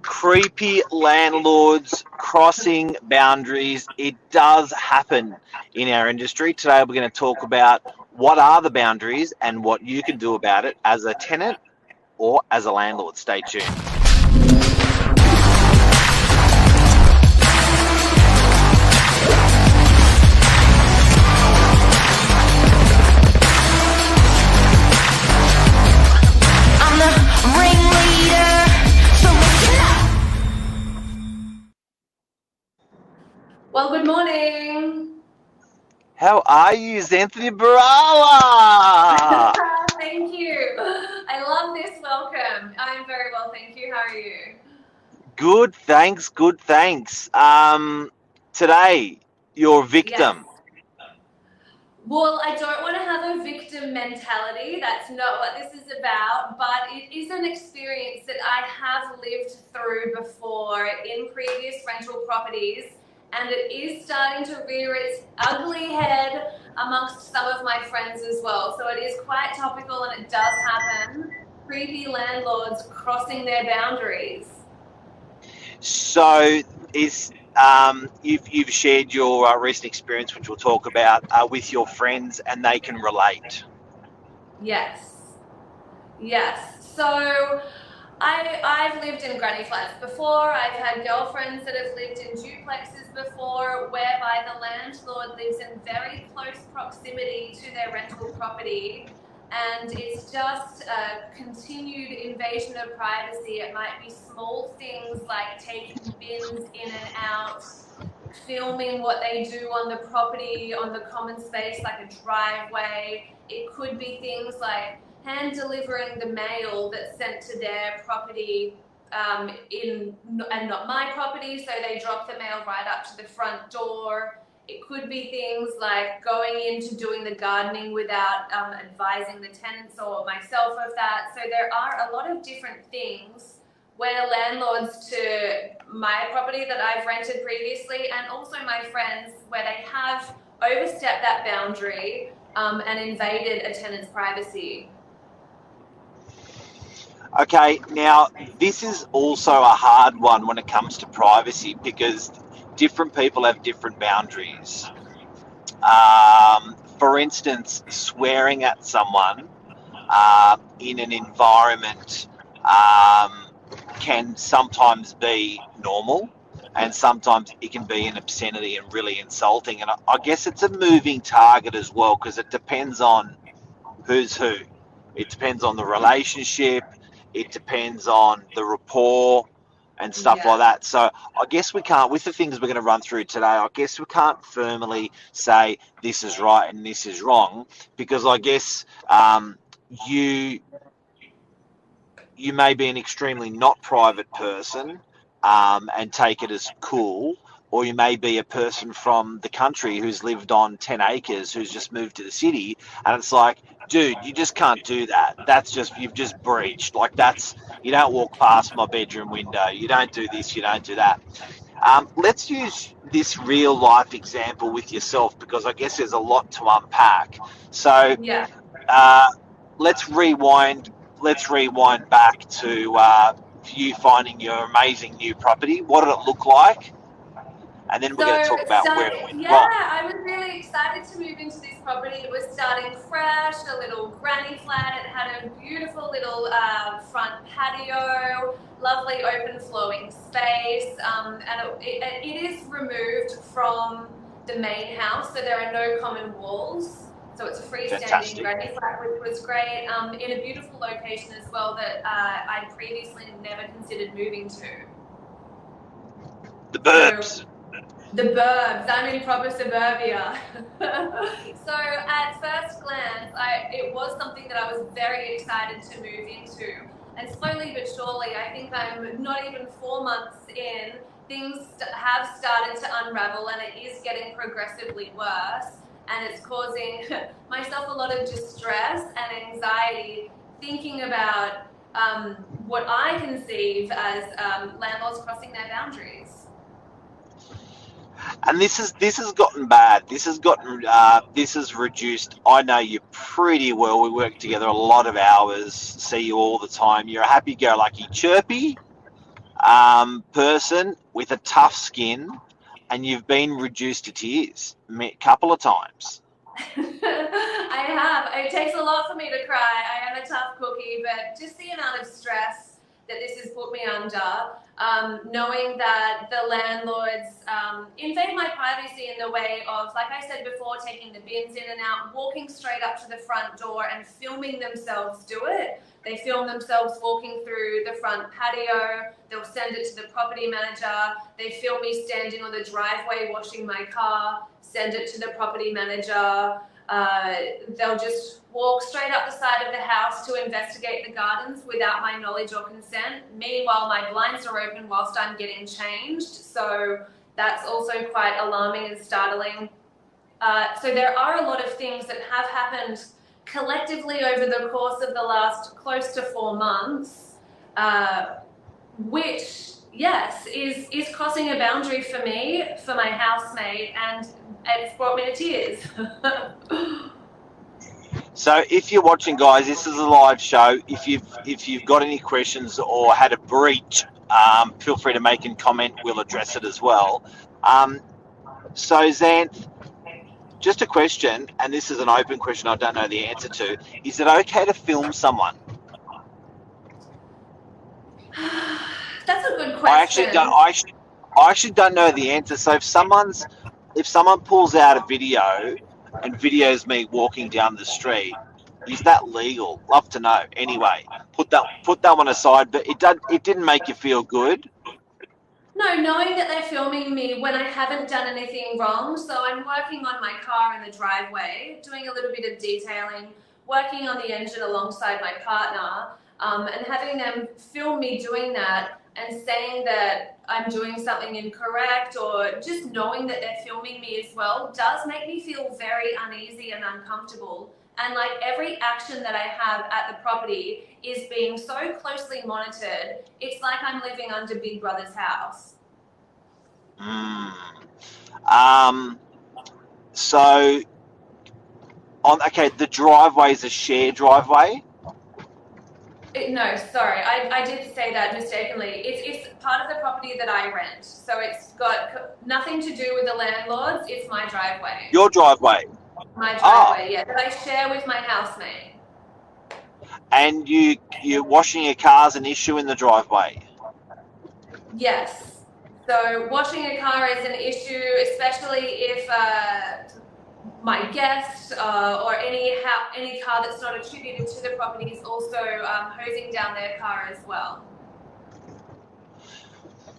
Creepy landlords crossing boundaries. It does happen in our industry. Today we're going to talk about what are the boundaries and what you can do about it as a tenant or as a landlord. Stay tuned. Well, good morning. How are you, Anthony Barala? Thank you. I love this welcome. I'm very well, thank you. How are you? Good, thanks. Good, thanks. Today, you're a victim. Yes. Well, I don't want to have a victim mentality. That's not what this is about, but it is an experience that I have lived through before in previous rental properties, and it is starting to rear its ugly head amongst some of my friends as well. So it is quite topical and it does happen. Creepy landlords crossing their boundaries. So, you've shared your recent experience, which we'll talk about, with your friends, and they can relate. Yes. So I've lived in granny flats before. I've had girlfriends that have lived in duplexes before, whereby the landlord lives in very close proximity to their rental property, and it's just a continued invasion of privacy. It might be small things like taking bins in and out, filming what they do on the property, on the common space like a driveway. It could be things like hand delivering the mail that's sent to their property and not my property, so they drop the mail right up to the front door. It could be things like going into doing the gardening without advising the tenants or myself of that. So there are a lot of different things where landlords to my property that I've rented previously, and also my friends, where they have overstepped that boundary and invaded a tenant's privacy. Okay, now this is also a hard one when it comes to privacy because different people have different boundaries. For instance, swearing at someone in an environment can sometimes be normal, and sometimes it can be an obscenity and really insulting. And I guess it's a moving target as well because it depends on who's who. It depends on the relationship. It depends on the rapport and stuff like that. So I guess we can't, with the things we're going to run through today, I guess we can't firmly say this is right and this is wrong, because I guess you may be an extremely not private person and take it as cool, or you may be a person from the country who's lived on 10 acres who's just moved to the city, and it's like, dude, you just can't do that. That's just, you've just breached. Like, that's, you don't walk past my bedroom window. You don't do this, you don't do that. Let's use this real life example with yourself, because I guess there's a lot to unpack. So let's rewind back to you finding your amazing new property. What did it look like? And then we're going to talk about where it went wrong. I was really excited to move into this property. It was starting fresh, a little granny flat. It had a beautiful little front patio, lovely open flowing space, and it is removed from the main house, so there are no common walls. So it's a freestanding granny flat, which was great, in a beautiful location as well that I previously never considered moving to. The burbs. The burbs. I'm in proper suburbia. So at first glance, it was something that I was very excited to move into. And slowly but surely, I think I'm not even 4 months in, things have started to unravel, and it is getting progressively worse. And it's causing myself a lot of distress and anxiety thinking about what I conceive as landlords crossing their boundaries. And this has gotten bad. This has reduced. I know you pretty well. We work together a lot of hours. See you all the time. You're a happy-go-lucky chirpy. person with a tough skin, and you've been reduced to tears a couple of times. I have. It takes a lot for me to cry. I am a tough cookie, but just the amount of stress that this has put me under, knowing that the landlords invade my privacy in the way of, like I said before, taking the bins in and out, walking straight up to the front door and filming themselves do it. They film themselves walking through the front patio. They'll send it to the property manager. They film me standing on the driveway washing my car, send it to the property manager. They'll just walk straight up the side of the house to investigate the gardens without my knowledge or consent. Meanwhile, my blinds are open whilst I'm getting changed. So that's also quite alarming and startling. So there are a lot of things that have happened collectively over the course of the last close to 4 months, which, yes, is crossing a boundary for me, for my housemate, and it's brought me to tears. So if you're watching, guys, this is a live show. If you've got any questions or had a breach, feel free to make a comment. We'll address it as well. So Xanth, just a question, and this is an open question I don't know the answer to. Is it okay to film someone? That's a good question. I actually don't know the answer. So if someone pulls out a video and videos me walking down the street, is that legal? Love to know. Anyway, put that one aside. But it didn't make you feel good. No, knowing that they're filming me when I haven't done anything wrong. So I'm working on my car in the driveway, doing a little bit of detailing, working on the engine alongside my partner, and having them film me doing that and saying that I'm doing something incorrect, or just knowing that they're filming me as well, does make me feel very uneasy and uncomfortable. And like every action that I have at the property is being so closely monitored, it's like I'm living under Big Brother's house. So the driveway is a shared driveway. No, sorry, I did say that mistakenly. It's part of the property that I rent, so it's got nothing to do with the landlords. It's my driveway. Your driveway. My driveway, yeah, that I share with my housemate. And you're washing your car's an issue in the driveway. Yes. So washing a car is an issue, especially if my guest or any car that's not attributed to the property is also hosing down their car as well.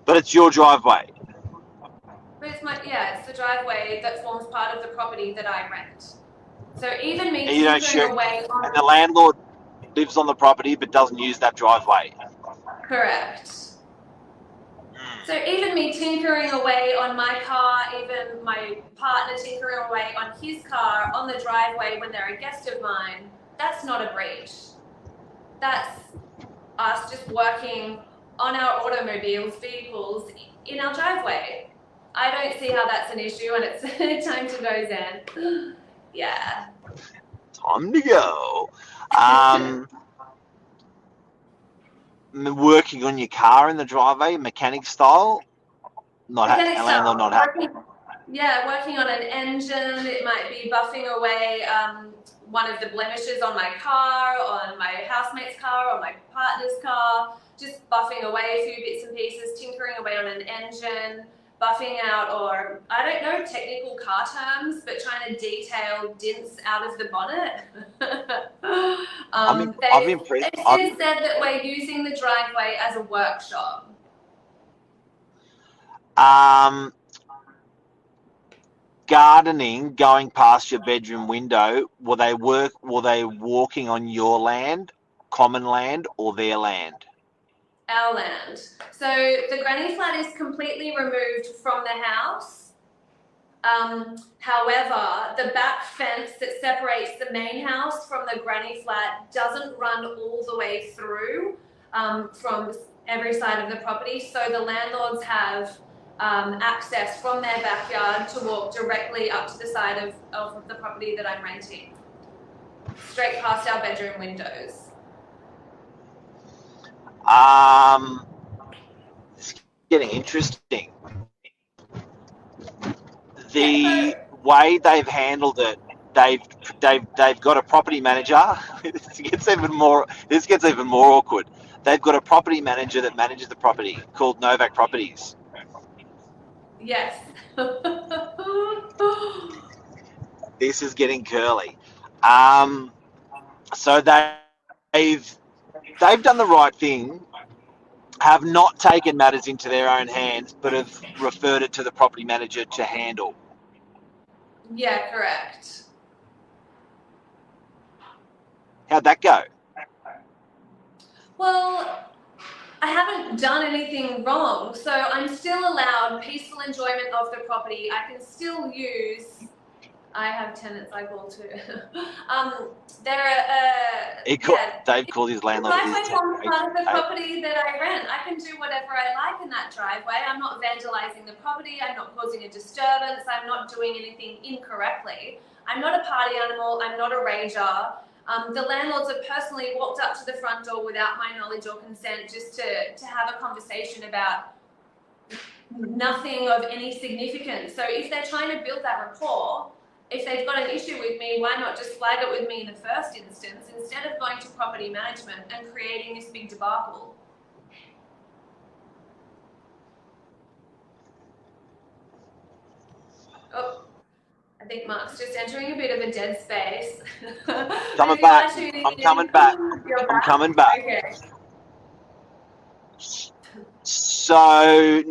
But it's your driveway. But it's the driveway that forms part of the property that I rent. So even me tinkering away on... And the landlord lives on the property but doesn't use that driveway. Correct. So even me tinkering away on my car, even my partner tinkering away on his car on the driveway when they're a guest of mine, that's not a breach. That's us just working on our vehicles in our driveway. I don't see how that's an issue, and it's time to go, Zen. Yeah. Time to go. Working on your car in the driveway, mechanic style? Landlord not happy. Yeah, working on an engine. It might be buffing away one of the blemishes on my car, on my housemate's car, on my partner's car. Just buffing away a few bits and pieces, tinkering away on an engine, buffing out, or I don't know technical car terms, but trying to detail dents out of the bonnet. I'm impressed. They've said that we're using the driveway as a workshop. Gardening, going past your bedroom window, were they walking on your land, common land, or their land? Our land. So the granny flat is completely removed from the house. However, the back fence that separates the main house from the granny flat doesn't run all the way through from every side of the property. So the landlords have access from their backyard to walk directly up to the side of the property that I'm renting, straight past our bedroom windows. getting interesting. Yeah, The so way they've handled it, they've they've got a property manager. This gets even more awkward. They've got a property manager that manages the property called Novak Properties. yes. This is getting curly. Um, so they've done the right thing, have not taken matters into their own hands, but have referred it to the property manager to handle. Yeah, correct. How'd that go? Well, I haven't done anything wrong, so I'm still allowed peaceful enjoyment of the property. I can still use. I have tenants I call too. Yeah. Dave called his landlord his Driveway forms tenant. part of the property that I rent. I can do whatever I like in that driveway. I'm not vandalizing the property. I'm not causing a disturbance. I'm not doing anything incorrectly. I'm not a party animal. I'm not a rager. The landlords have personally walked up to the front door without my knowledge or consent just to have a conversation about nothing of any significance. So if they're trying to build that rapport, if they've got an issue with me, why not just flag it with me in the first instance instead of going to property management and creating this big debacle? Oh, I think Mark's just entering a bit of a dead space. Coming If you back. are tuning I'm in, coming back. you're I'm back. coming back. Okay. So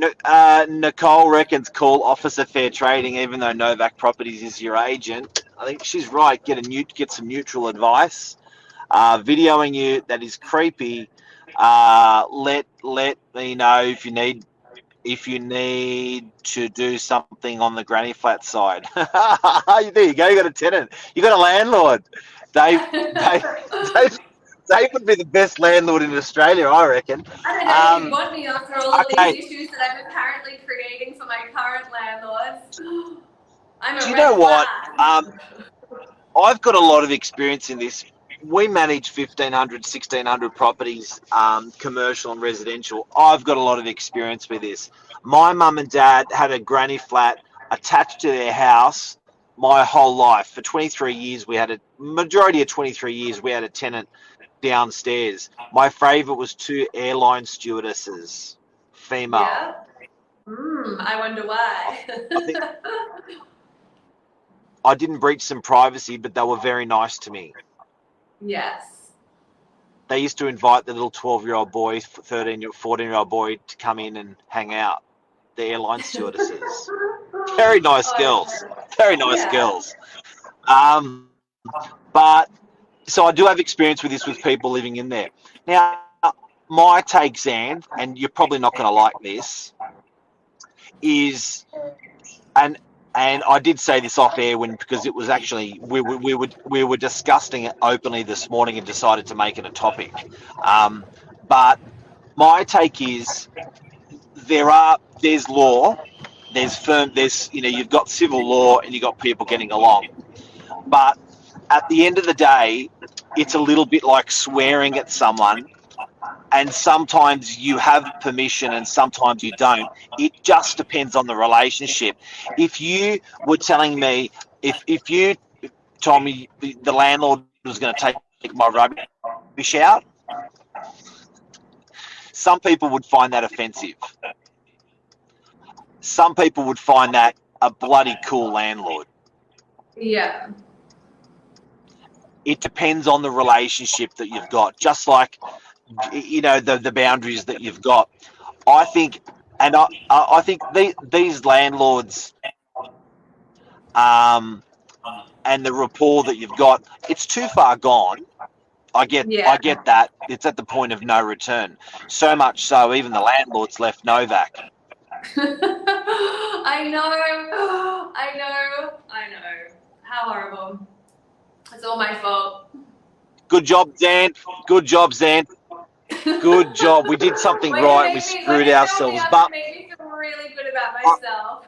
Nicole reckons call Officer Fair Trading, even though Novak Properties is your agent. I think she's right. Get some neutral advice. Videoing you that is creepy. Let me know if you need to do something on the granny flat side. There you go. You got a tenant. You got a landlord. Dave, Dave, Dave, Dave would be the best landlord in Australia, I reckon. I don't know if you want me after all of Okay. these issues that I'm apparently creating for my current landlords. I'm Do a you know red what? flag. I've got a lot of experience in this. We manage 1,500, 1,600 properties, commercial and residential. I've got a lot of experience with this. My mum and dad had a granny flat attached to their house my whole life. For 23 years, majority of 23 years, we had a tenant downstairs. My favourite was two airline stewardesses, female. Yeah. I wonder why. I think I didn't breach some privacy, but they were very nice to me. Yes. They used to invite the little 12-year-old boy, 14-year-old boy to come in and hang out. The airline stewardesses. Very nice girls. Very nice girls. But so I do have experience with this with people living in there. Now, my take, Zan, and you're probably not going to like this, is and I did say this off air because it was actually we were discussing it openly this morning and decided to make it a topic. But my take is there's law, there's you've got civil law and you've got people getting along. But at the end of the day, it's a little bit like swearing at someone, and sometimes you have permission and sometimes you don't. It just depends on the relationship. If you were telling me, if you told me the landlord was going to take my rubbish out, some people would find that offensive. Some people would find that a bloody cool landlord. Yeah. It depends on the relationship that you've got, just like the boundaries that you've got. I think, and I think these landlords, and the rapport that you've got, it's too far gone. I get that. It's at the point of no return. So much so, even the landlords left Novak. I know. How horrible. It's all my fault. Good job, Zan. Good job, Zan. Good job. We did something right. We screwed ourselves, but make me feel really good about myself.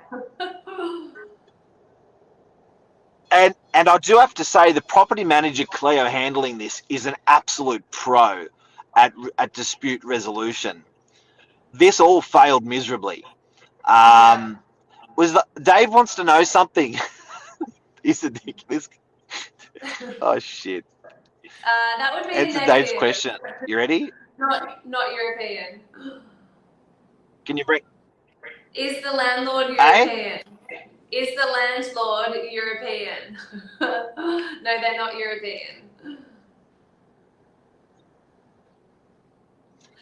And I do have to say, the property manager Cleo handling this is an absolute pro at dispute resolution. this all failed miserably. Yeah. Dave wants to know something. He's ridiculous. Oh shit! That would be Answer Dave's negative. question. You ready? Not European. Can you bring? Is the landlord Eh? European? Is the landlord European? No, they're not European.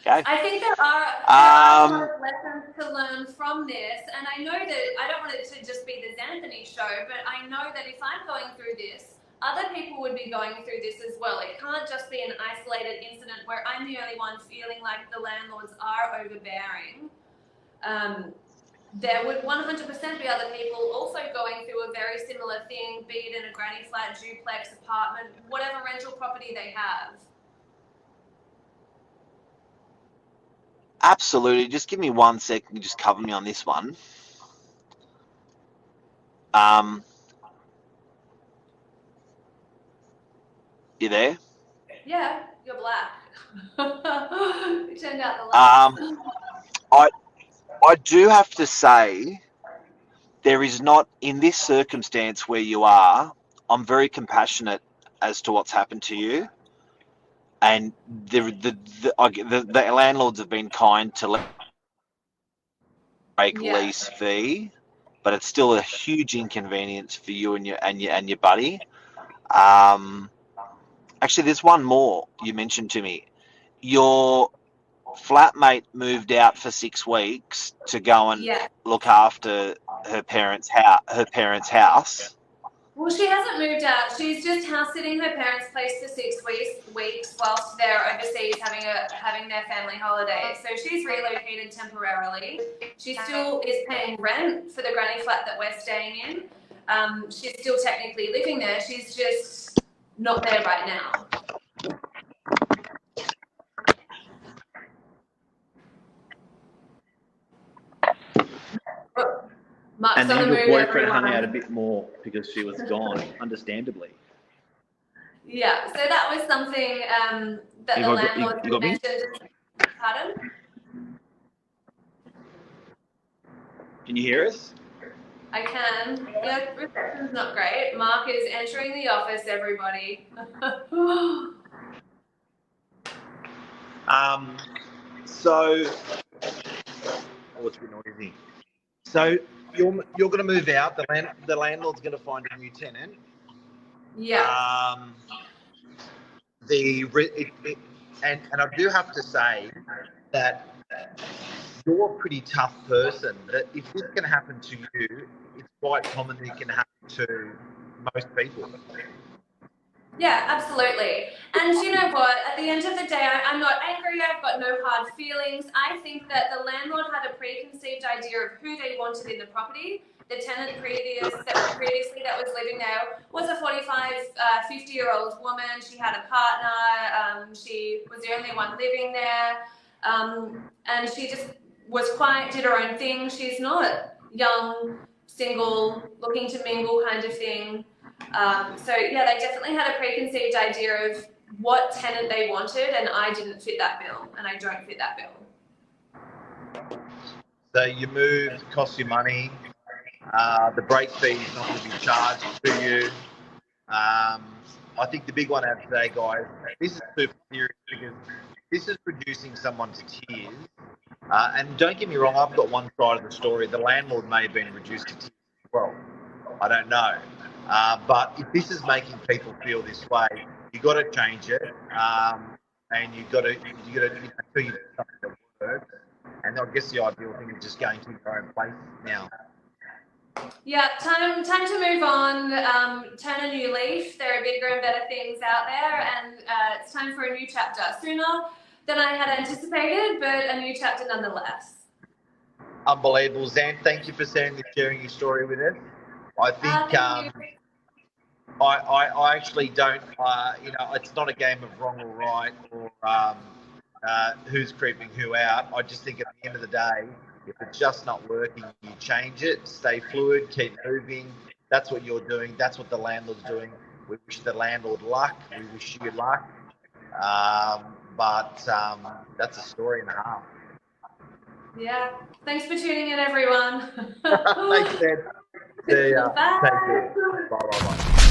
Okay. I think there are a lot Um. of lessons to learn from this, and I know that I don't want it to just be the Anthony show, but I know that if I'm going through this, other people would be going through this as well. It can't just be an isolated incident where I'm the only one feeling like the landlords are overbearing. There would 100% be other people also going through a very similar thing, be it in a granny flat, duplex, apartment, whatever rental property they have. Absolutely. Just give me 1 second. Just cover me on this one. Um. You there? Yeah, you're black. You turned out the Um. lights. I do have to say there is not in this circumstance where you are. I'm very compassionate as to what's happened to you, and the landlords have been kind to break Yeah, lease fee, but it's still a huge inconvenience for you and your buddy. Um, Actually, there's one more you mentioned to me. Your flatmate moved out for 6 weeks to go and yeah. look after her parents' house. Well, she hasn't moved out. She's just house sitting her parents' place for 6 weeks whilst they're overseas having their family holiday. So she's relocated temporarily. She still is paying rent for the granny flat that we're staying in. She's still technically living there. She's just not there right now. Mark's And on then the your move, boyfriend hung out a everyone. bit more because she was gone, understandably. Yeah, so that was something that You the got, landlord you got me? mentioned. Pardon? Can you hear us? I can. Yeah, reception's not great. Mark is entering the office, everybody. So, oh, it's a bit noisy. So you're going to move out. The landlord's going to find a new tenant. Yeah. And I do have to say that you're a pretty tough person. That if this can happen to you, it's quite common that it can happen to most people. Yeah, absolutely. And you know what? At the end of the day, I'm not angry. I've got no hard feelings. I think that the landlord had a preconceived idea of who they wanted in the property. The tenant previously that was living there was a 45, 50-year-old woman. She had a partner. She was the only one living there. And she just was quiet, did her own thing. She's not young, single, looking to mingle kind of thing. So yeah, they definitely had a preconceived idea of what tenant they wanted, and I didn't fit that bill, and I don't fit that bill. So you moved, cost you money. The break fee is not going to be charged to you. I think the big one out today, guys, this is super serious because this is reducing someone to tears. And don't get me wrong, I've got one side of the story. The landlord may have been reduced to tears as well. I don't know. But if this is making people feel this way, you've got to change it. And you've got to until you do something that works. And I guess the ideal thing is just going to your own place now. Yeah, time to move on, turn a new leaf. There are bigger and better things out there, and it's time for a new chapter. Sooner than I had anticipated, but a new chapter nonetheless. Unbelievable. Zan, thank you for sharing your story with us. I think I actually don't, it's not a game of wrong or right or who's creeping who out. I just think at the end of the day, if it's just not working, you change it, stay fluid, keep moving. That's what you're doing. That's what the landlord's doing. We wish the landlord luck. We wish you luck. But that's a story and a half. Yeah. Thanks for tuning in, everyone. Thanks, Ed. See ya. Bye. Take care. Bye.